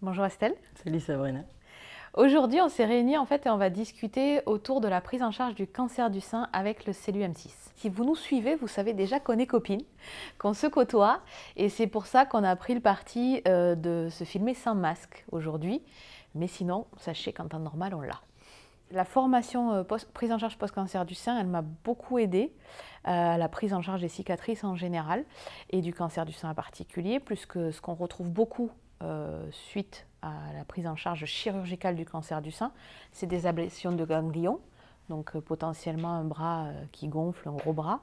Bonjour Estelle. Salut Sabrina. Aujourd'hui, on s'est réunis et on va discuter autour de la prise en charge du cancer du sein avec le CELU-M6. Si vous nous suivez, vous savez déjà qu'on est copines, qu'on se côtoie et c'est pour ça qu'on a pris le parti de se filmer sans masque aujourd'hui. Mais sinon, sachez qu'en temps normal, on l'a. La formation prise en charge post-cancer du sein, elle m'a beaucoup aidée à la prise en charge des cicatrices en général et du cancer du sein en particulier, puisque ce qu'on retrouve beaucoup suite à la prise en charge chirurgicale du cancer du sein, c'est des ablations de ganglions, donc potentiellement un bras qui gonfle, un gros bras,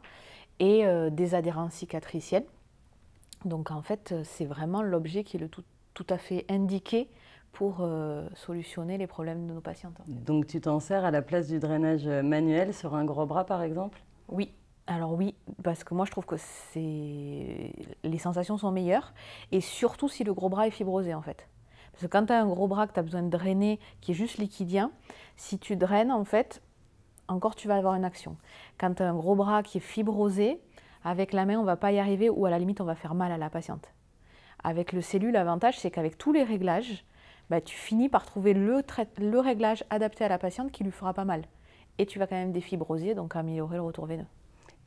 et des adhérences cicatricielles. Donc en fait, c'est vraiment l'objet qui est tout à fait indiqué pour solutionner les problèmes de nos patientes. Donc tu t'en sers à la place du drainage manuel sur un gros bras par exemple? Oui. Alors oui, parce que moi je trouve que les sensations sont meilleures, et surtout si le gros bras est fibrosé en fait. Parce que quand tu as un gros bras que tu as besoin de drainer, qui est juste liquidien, si tu draines en fait, encore tu vas avoir une action. Quand tu as un gros bras qui est fibrosé, avec la main on ne va pas y arriver, ou à la limite on va faire mal à la patiente. Avec le CELU, l'avantage c'est qu'avec tous les réglages, tu finis par trouver le réglage adapté à la patiente qui lui fera pas mal. Et tu vas quand même défibroser, donc améliorer le retour veineux.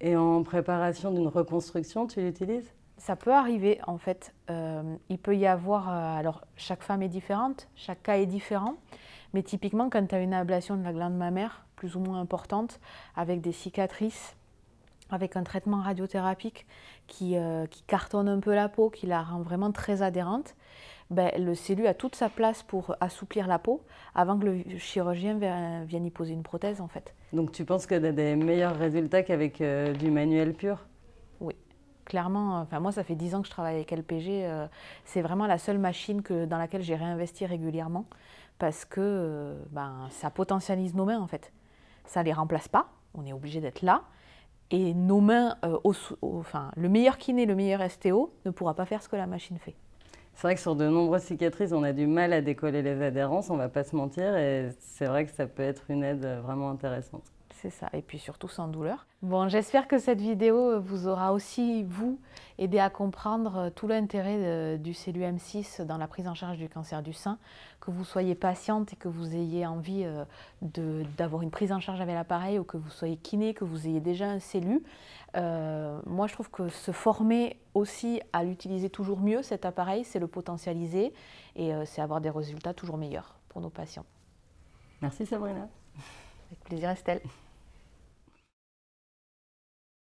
Et en préparation d'une reconstruction, tu l'utilises? Ça peut arriver en fait. Il peut y avoir, alors chaque femme est différente, chaque cas est différent, mais typiquement quand tu as une ablation de la glande mammaire plus ou moins importante, avec des cicatrices, avec un traitement radiothérapique qui cartonne un peu la peau, qui la rend vraiment très adhérente, le CELU a toute sa place pour assouplir la peau avant que le chirurgien vienne y poser une prothèse en fait. Donc tu penses que tu as des meilleurs résultats qu'avec du manuel pur? Oui, clairement. Moi ça fait 10 ans que je travaille avec LPG, c'est vraiment la seule machine dans laquelle j'ai réinvesti régulièrement, parce que ça potentialise nos mains en fait. Ça ne les remplace pas, on est obligé d'être là, et nos mains, le meilleur kiné, le meilleur STO ne pourra pas faire ce que la machine fait. C'est vrai que sur de nombreuses cicatrices, on a du mal à décoller les adhérences, on ne va pas se mentir, et c'est vrai que ça peut être une aide vraiment intéressante. C'est ça, et puis surtout sans douleur. Bon, j'espère que cette vidéo vous aura aussi, vous, aidé à comprendre tout l'intérêt du CELU-M6 dans la prise en charge du cancer du sein, que vous soyez patiente et que vous ayez envie d'avoir une prise en charge avec l'appareil, ou que vous soyez kiné, que vous ayez déjà un CELU. Moi, je trouve que se former aussi à l'utiliser toujours mieux, cet appareil, c'est le potentialiser, et c'est avoir des résultats toujours meilleurs pour nos patients. Merci Sabrina. Avec plaisir Estelle.